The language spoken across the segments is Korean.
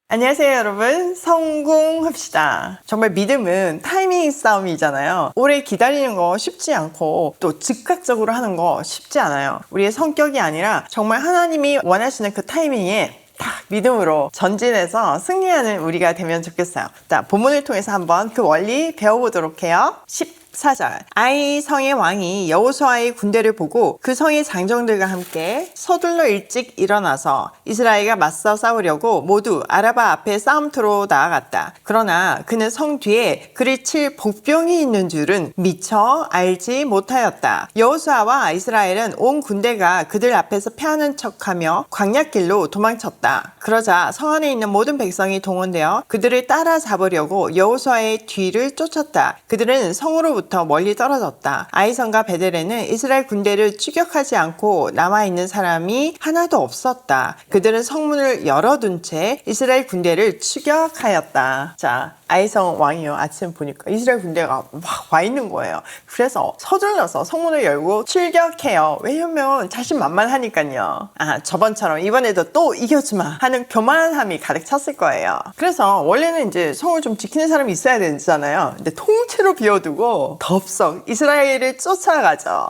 안녕하세요 여러분, 성공합시다. 정말 믿음은 타이밍 싸움이잖아요. 오래 기다리는 거 쉽지 않고 또 즉각적으로 하는 거 쉽지 않아요. 우리의 성격이 아니라 정말 하나님이 원하시는 그 타이밍에 딱 믿음으로 전진해서 승리하는 우리가 되면 좋겠어요. 자, 본문을 통해서 한번 그 원리 배워보도록 해요. 14절, 아이 성의 왕이 여호수아의 군대를 보고 그 성의 장정들과 함께 서둘러 일찍 일어나서 이스라엘과 맞서 싸우려고 모두 아라바 앞에 싸움터로 나아갔다. 그러나 그는 성 뒤에 그를 칠 복병이 있는 줄은 미처 알지 못하였다. 여호수아와 이스라엘은 온 군대가 그들 앞에서 패하는 척하며 광야길로 도망쳤다. 그러자 성 안에 있는 모든 백성이 동원되어 그들을 따라잡으려고 여호수아의 뒤를 쫓았다. 그들은 성으로부터 멀리 떨어졌다. 아이성과 베델에는 이스라엘 군대를 추격하지 않고 남아있는 사람이 하나도 없었다. 그들은 성문을 열어둔 채 이스라엘 군대를 추격하였다. 자, 아이성 왕이요, 아침 보니까 이스라엘 군대가 막 와 있는 거예요. 그래서 서둘러서 성문을 열고 출격해요. 왜냐면 자신만만하니까요. 저번처럼 이번에도 또 이겨주마 하는 교만함이 가득 찼을 거예요. 그래서 원래는 이제 성을 좀 지키는 사람이 있어야 되잖아요. 근데 통째로 비워두고 덥석 이스라엘을 쫓아가죠.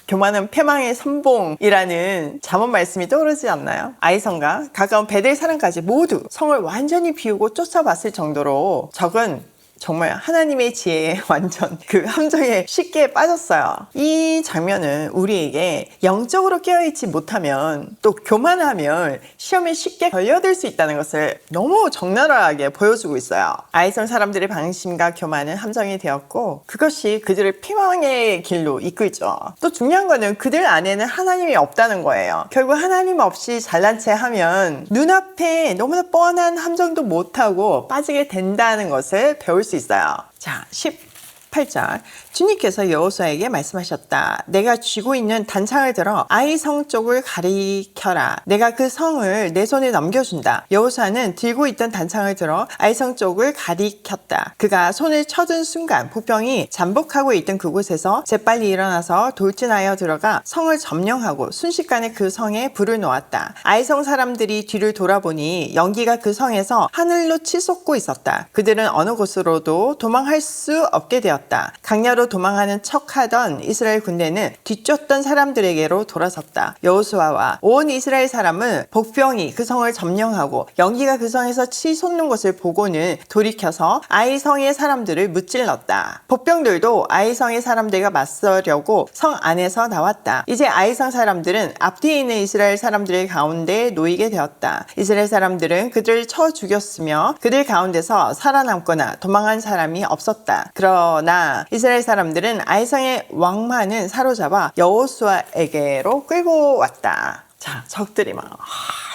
교만은 패망의 선봉이라는 잠언 말씀이 떠오르지 않나요? 아이성과 가까운 베델 사람까지 모두 성을 완전히 비우고 쫓아봤을 정도로 적은 정말 하나님의 지혜에 완전 그 함정에 쉽게 빠졌어요. 이 장면은 우리에게 영적으로 깨어있지 못하면 또 교만하면 시험에 쉽게 걸려들 수 있다는 것을 너무 적나라하게 보여주고 있어요. 아이성 사람들의 방심과 교만은 함정이 되었고 그것이 그들을 피망의 길로 이끌죠. 또 중요한 거는 그들 안에는 하나님이 없다는 거예요. 결국 하나님 없이 잘난 체 하면 눈앞에 너무나 뻔한 함정도 못하고 빠지게 된다는 것을 배울 수 있어요. 자, 18절, 주님께서 여호수아에게 말씀하셨다. 내가 쥐고 있는 단창을 들어 아이성 쪽을 가리켜라. 내가 그 성을 내 손에 넘겨준다. 여호수아는 들고 있던 단창을 들어 아이성 쪽을 가리켰다. 그가 손을 쳐든 순간 복병이 잠복하고 있던 그곳에서 재빨리 일어나서 돌진하여 들어가 성을 점령하고 순식간에 그 성에 불을 놓았다. 아이성 사람들이 뒤를 돌아보니 연기가 그 성에서 하늘로 치솟고 있었다. 그들은 어느 곳으로도 도망할 수 없게 되었다. 강야로 도망하는 척하던 이스라엘 군대는 뒤쫓던 사람들에게로 돌아섰다. 여호수아와 온 이스라엘 사람은 복병이 그 성을 점령하고 연기가 그 성에서 치솟는 것을 보고는 돌이켜서 아이성의 사람들을 무찔렀다. 복병들도 아이성의 사람들과 맞서려고 성 안에서 나왔다. 이제 아이성 사람들은 앞뒤에 있는 이스라엘 사람들의 가운데 놓이게 되었다. 이스라엘 사람들은 그들을 쳐 죽였으며 그들 가운데서 살아남거나 도망한 사람이 없었다. 그러나 이스라엘 사람들은 아이성의 왕만은 사로잡아 여호수아에게로 끌고 왔다. 자, 적들이 막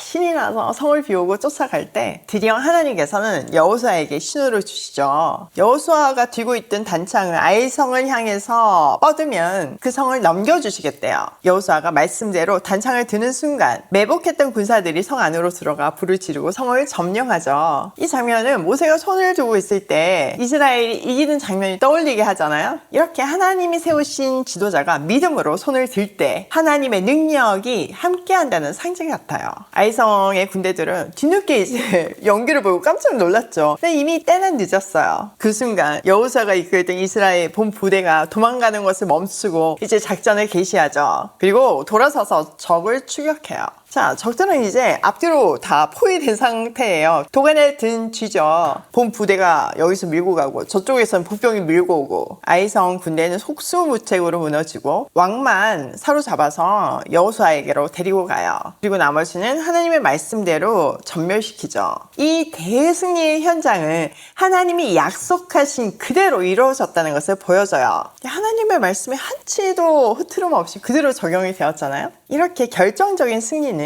신이 나서 성을 비우고 쫓아갈 때 드디어 하나님께서는 여호수아에게 신호를 주시죠. 여호수아가 들고 있던 단창을 아이성을 향해서 뻗으면 그 성을 넘겨주시겠대요. 여호수아가 말씀대로 단창을 드는 순간 매복했던 군사들이 성 안으로 들어가 불을 지르고 성을 점령하죠. 이 장면은 모세가 손을 두고 있을 때 이스라엘이 이기는 장면이 떠올리게 하잖아요. 이렇게 하나님이 세우신 지도자가 믿음으로 손을 들 때 하나님의 능력이 함께한다는 상징 같아요. 아이성의 군대들은 뒤늦게 이제 연기를 보고 깜짝 놀랐죠. 근데 이미 때는 늦었어요. 그 순간 여호수아가 이끌던 이스라엘 본 부대가 도망가는 것을 멈추고 이제 작전을 개시하죠. 그리고 돌아서서 적을 추격해요. 자, 적들은 이제 앞뒤로 다 포위된 상태예요. 도간에 든 쥐죠. 본 부대가 여기서 밀고 가고 저쪽에서는 복병이 밀고 오고 아이성 군대는 속수무책으로 무너지고 왕만 사로잡아서 여호수아에게로 데리고 가요. 그리고 나머지는 하나님의 말씀대로 전멸시키죠. 이 대승리의 현장은 하나님이 약속하신 그대로 이루어졌다는 것을 보여줘요. 하나님의 말씀이 한치도 흐트름 없이 그대로 적용이 되었잖아요. 이렇게 결정적인 승리는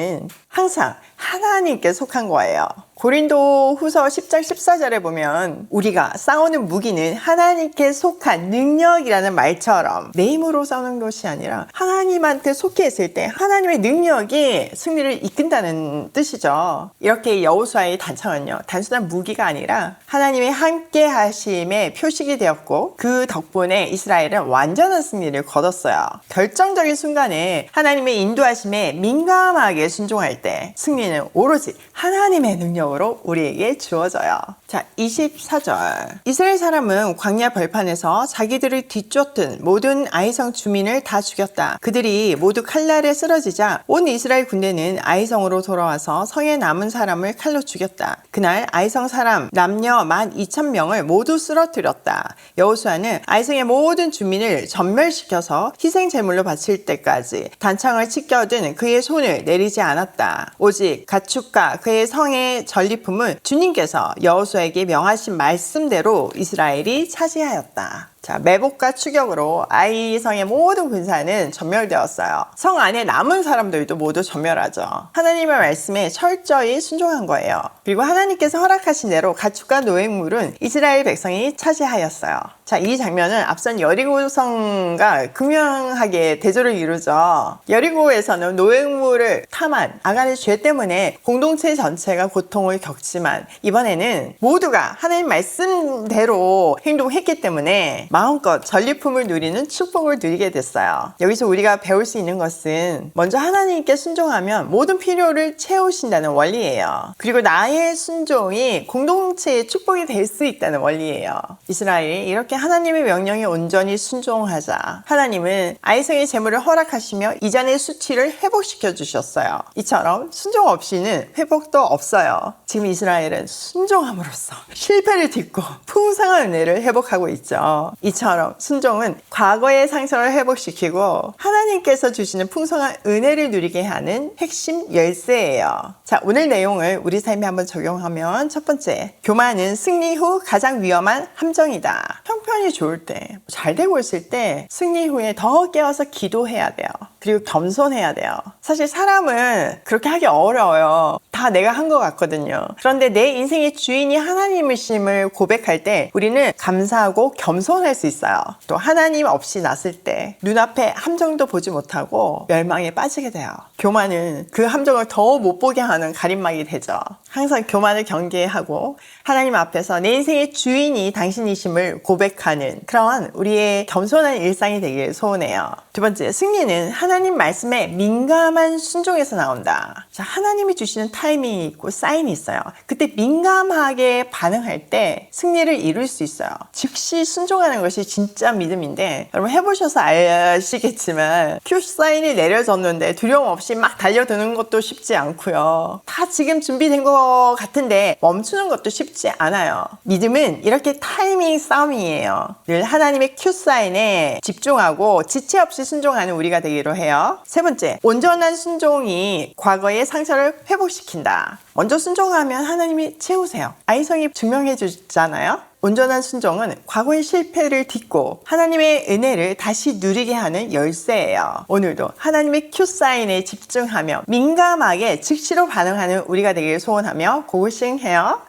항상 하나님께 속한 거예요. 고린도 후서 10장 14절에 보면 우리가 싸우는 무기는 하나님께 속한 능력이라는 말처럼 내 힘으로 싸우는 것이 아니라 하나님한테 속해 있을 때 하나님의 능력이 승리를 이끈다는 뜻이죠. 이렇게 여호수아의 단창은요, 단순한 무기가 아니라 하나님의 함께 하심의 표식이 되었고 그 덕분에 이스라엘은 완전한 승리를 거뒀어요. 결정적인 순간에 하나님의 인도하심에 민감하게 순종할 때 승리는 오로지 하나님의 능력 능력으로 우리에게 주어져요. 자, 24절. 이스라엘 사람은 광야 벌판에서 자기들을 뒤쫓던 모든 아이성 주민을 다 죽였다. 그들이 모두 칼날에 쓰러지자 온 이스라엘 군대는 아이성으로 돌아와서 성에 남은 사람을 칼로 죽였다. 그날 아이성 사람 남녀 12,000명을 모두 쓰러뜨렸다. 여호수아는 아이성의 모든 주민을 전멸시켜서 희생 제물로 바칠 때까지 단창을 치켜든 그의 손을 내리지 않았다. 오직 가축과 그의 성의 전리품은 주님께서 여호수아에게 명하신 말씀대로 이스라엘이 차지하였다. 자, 매복과 추격으로 아이성의 모든 군사는 전멸되었어요. 성 안에 남은 사람들도 모두 전멸하죠. 하나님의 말씀에 철저히 순종한 거예요. 그리고 하나님께서 허락하신 대로 가축과 노획물은 이스라엘 백성이 차지하였어요. 자, 이 장면은 앞선 여리고성과 극명하게 대조를 이루죠. 여리고에서는 노획물을 탐한 아간의 죄 때문에 공동체 전체가 고통을 겪지만 이번에는 모두가 하나님 말씀대로 행동했기 때문에 마음껏 전리품을 누리는 축복을 누리게 됐어요. 여기서 우리가 배울 수 있는 것은 먼저 하나님께 순종하면 모든 필요를 채우신다는 원리예요. 그리고 나의 순종이 공동체의 축복이 될 수 있다는 원리예요. 이스라엘이 이렇게 하나님의 명령에 온전히 순종하자 하나님은 아이성의 재물을 허락하시며 이전의 수치를 회복시켜 주셨어요. 이처럼 순종 없이는 회복도 없어요. 지금 이스라엘은 순종함으로써 실패를 딛고 풍성한 은혜를 회복하고 있죠. 이처럼 순종은 과거의 상처를 회복시키고 하나님께서 주시는 풍성한 은혜를 누리게 하는 핵심 열쇠예요. 자, 오늘 내용을 우리 삶에 한번 적용하면 첫 번째, 교만은 승리 후 가장 위험한 함정이다. 형편이 좋을 때, 잘 되고 있을 때 승리 후에 더 깨어서 기도해야 돼요. 그리고 겸손해야 돼요. 사실 사람은 그렇게 하기 어려워요. 다 내가 한 것 같거든요. 그런데 내 인생의 주인이 하나님이심을 고백할 때 우리는 감사하고 겸손할 수 있어요. 또 하나님 없이 났을 때 눈앞에 함정도 보지 못하고 멸망에 빠지게 돼요. 교만은 그 함정을 더 못 보게 하는 가림막이 되죠. 항상 교만을 경계하고 하나님 앞에서 내 인생의 주인이 당신이심을 고백하는 그런 우리의 겸손한 일상이 되길 소원해요. 두 번째, 승리는 하나님 말씀에 민감한 순종에서 나온다. 자, 하나님이 주시는 타이밍이 있고 사인이 있어요. 그때 민감하게 반응할 때 승리를 이룰 수 있어요. 즉시 순종하는 것이 진짜 믿음인데 여러분 해보셔서 아시겠지만 큐 사인이 내려졌는데 두려움 없이 막 달려드는 것도 쉽지 않고요. 다 지금 준비된 것 같은데 멈추는 것도 쉽지 않아요. 믿음은 이렇게 타이밍 싸움이에요. 늘 하나님의 큐 사인에 집중하고 지체 없이 순종하는 우리가 되기로 해요. 세 번째, 온전한 순종이 과거의 상처를 회복시킨다. 먼저 순종하면 하나님이 채우세요. 아이성이 증명해 주잖아요. 온전한 순종은 과거의 실패를 딛고 하나님의 은혜를 다시 누리게 하는 열쇠예요. 오늘도 하나님의 큐 사인에 집중하며 민감하게 즉시로 반응하는 우리가 되길 소원하며 고고싱해요.